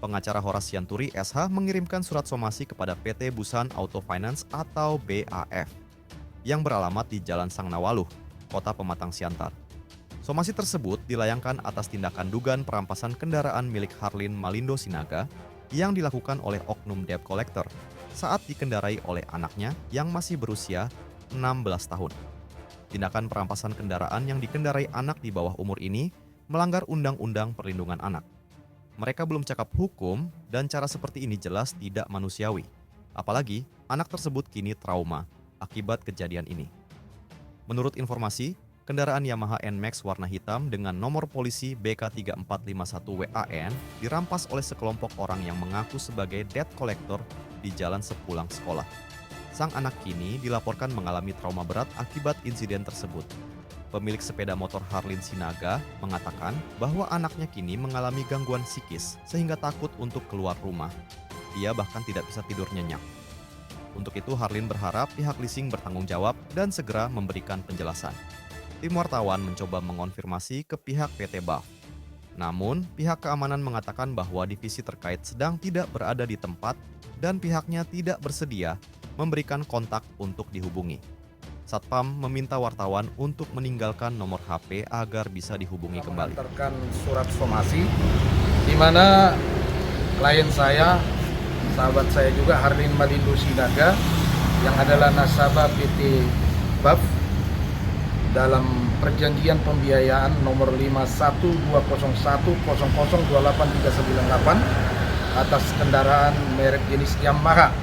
pengacara Horas Sianturi SH mengirimkan surat somasi kepada PT Busan Auto Finance atau BAF yang beralamat di Jalan Sangnawaluh, Kota Pematang Siantar. Somasi tersebut dilayangkan atas tindakan dugaan perampasan kendaraan milik Harlin Malindo Sinaga yang dilakukan oleh oknum debt collector saat dikendarai oleh anaknya yang masih berusia 16 tahun. Tindakan perampasan kendaraan yang dikendarai anak di bawah umur ini melanggar Undang-Undang Perlindungan Anak. Mereka belum cakap hukum dan cara seperti ini jelas tidak manusiawi. Apalagi anak tersebut kini trauma akibat kejadian ini. Menurut informasi, kendaraan Yamaha NMAX warna hitam dengan nomor polisi BK3451WAN dirampas oleh sekelompok orang yang mengaku sebagai debt collector di jalan sepulang sekolah. Sang anak kini dilaporkan mengalami trauma berat akibat insiden tersebut. Pemilik sepeda motor Harlin Sinaga mengatakan bahwa anaknya kini mengalami gangguan psikis sehingga takut untuk keluar rumah. Ia bahkan tidak bisa tidur nyenyak. Untuk itu Harlin berharap pihak leasing bertanggung jawab dan segera memberikan penjelasan. Tim wartawan mencoba mengonfirmasi ke pihak PT BAF. Namun, pihak keamanan mengatakan bahwa divisi terkait sedang tidak berada di tempat dan pihaknya tidak bersedia memberikan kontak untuk dihubungi. Satpam meminta wartawan untuk meninggalkan nomor HP agar bisa dihubungi kembali. Mengantarkan surat somasi di mana klien saya, sahabat saya juga Harlin Malindo Sinaga yang adalah nasabah PT BAF dalam perjanjian pembiayaan nomor 512010028398 atas kendaraan merek jenis Yamaha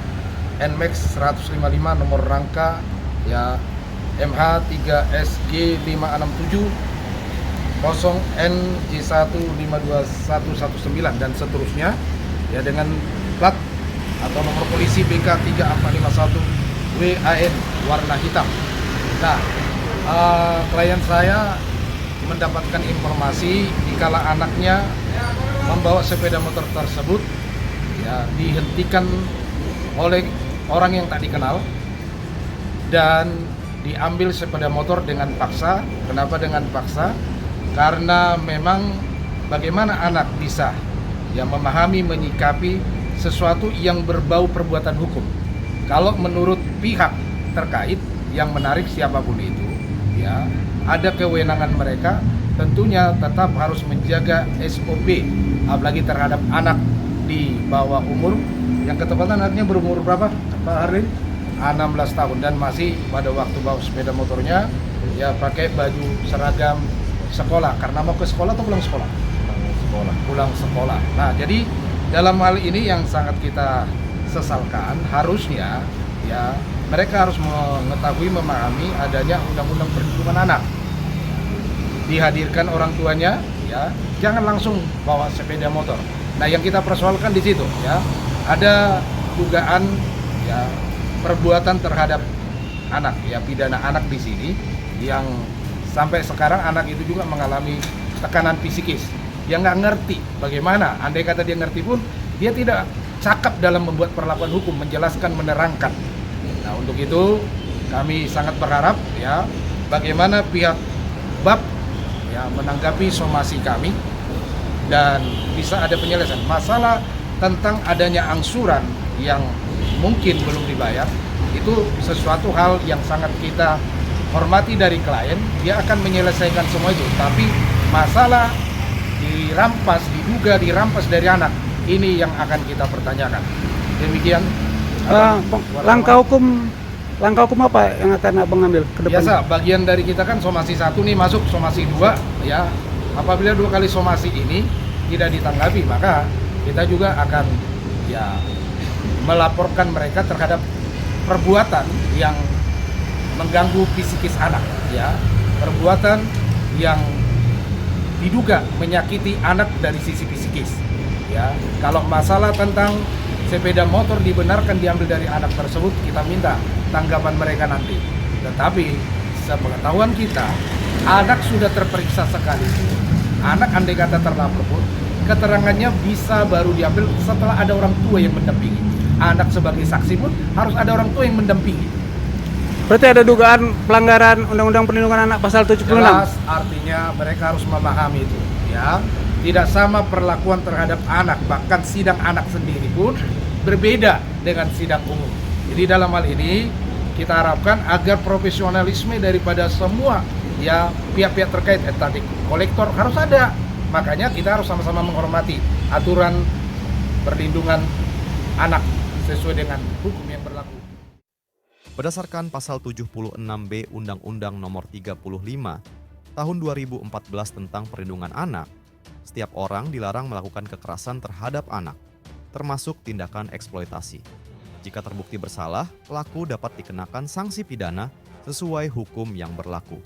NMAX 155 nomor rangka ya MH3SG567 0NJ1521119 dan seterusnya ya dengan plat atau nomor polisi BK3451WAN warna hitam. Nah, klien saya mendapatkan informasi dikala anaknya membawa sepeda motor tersebut ya dihentikan oleh orang yang tak dikenal dan diambil sepeda motor dengan paksa. Kenapa dengan paksa? Karena memang bagaimana anak bisa ya memahami, menyikapi sesuatu yang berbau perbuatan hukum. Kalau menurut pihak terkait yang menarik siapapun itu, ya ada kewenangan mereka, tentunya tetap harus menjaga SOP, apalagi terhadap anak di bawah umur. Yang ketepatan anaknya berumur berapa, Pak Harlin? 16 tahun dan masih pada waktu bawa sepeda motornya ya pakai baju seragam sekolah. Karena mau ke sekolah atau pulang sekolah? Pulang sekolah. Nah, jadi dalam hal ini yang sangat kita sesalkan, harusnya ya mereka harus mengetahui, memahami adanya Undang-Undang Perlindungan Anak. Dihadirkan orang tuanya, ya jangan langsung bawa sepeda motor. Nah, yang kita persoalkan di situ, ya ada dugaan ya perbuatan terhadap anak, ya pidana anak di sini yang sampai sekarang anak itu juga mengalami tekanan psikis. Dia nggak ngerti bagaimana, andai kata dia ngerti pun dia tidak cakap dalam membuat perlakuan hukum, menjelaskan, menerangkan. Nah, untuk itu kami sangat berharap ya bagaimana pihak BAP ya menanggapi somasi kami dan bisa ada penyelesaian masalah tentang adanya angsuran yang mungkin belum dibayar. Itu sesuatu hal yang sangat kita hormati dari klien, dia akan menyelesaikan semua itu. Tapi masalah dirampas, diduga dirampas dari anak, ini yang akan kita pertanyakan. Demikian. Langkah hukum apa yang akan Abang ambil ke depan? Biasa, bagian dari kita kan somasi 1 nih masuk somasi 2 ya. Apabila 2 kali somasi ini tidak ditanggapi, maka kita juga akan ya melaporkan mereka terhadap perbuatan yang mengganggu psikis anak, ya perbuatan yang diduga menyakiti anak dari sisi psikis. Ya, kalau masalah tentang sepeda motor dibenarkan diambil dari anak tersebut, kita minta tanggapan mereka nanti. Tetapi sepengetahuan kita, anak sudah terperiksa sekali. Anak andai kata terlapor pun, keterangannya bisa baru diambil setelah ada orang tua yang mendampingi. Anak sebagai saksi pun harus ada orang tua yang mendampingi. Berarti ada dugaan pelanggaran Undang-Undang Perlindungan Anak pasal 76? Jelas, artinya mereka harus memahami itu, ya. tidak sama perlakuan terhadap anak, bahkan sidang anak sendiri pun berbeda dengan sidang umum. Jadi dalam hal ini kita harapkan agar profesionalisme daripada semua ya pihak-pihak terkait, tadi kolektor harus ada. Makanya kita harus sama-sama menghormati aturan perlindungan anak sesuai dengan hukum yang berlaku. Berdasarkan pasal 76B Undang-Undang Nomor 35 Tahun 2014 tentang Perlindungan Anak, setiap orang dilarang melakukan kekerasan terhadap anak, termasuk tindakan eksploitasi. Jika terbukti bersalah, pelaku dapat dikenakan sanksi pidana sesuai hukum yang berlaku.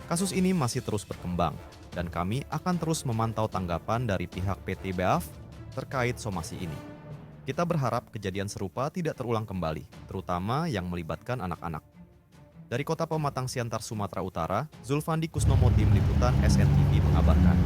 Kasus ini masih terus berkembang, dan kami akan terus memantau tanggapan dari pihak PT BAF terkait somasi ini. Kita berharap kejadian serupa tidak terulang kembali, terutama yang melibatkan anak-anak. Dari Kota Pematang Siantar, Sumatera Utara, Zulfandi Kusnomo, Tim Liputan SNTV mengabarkan.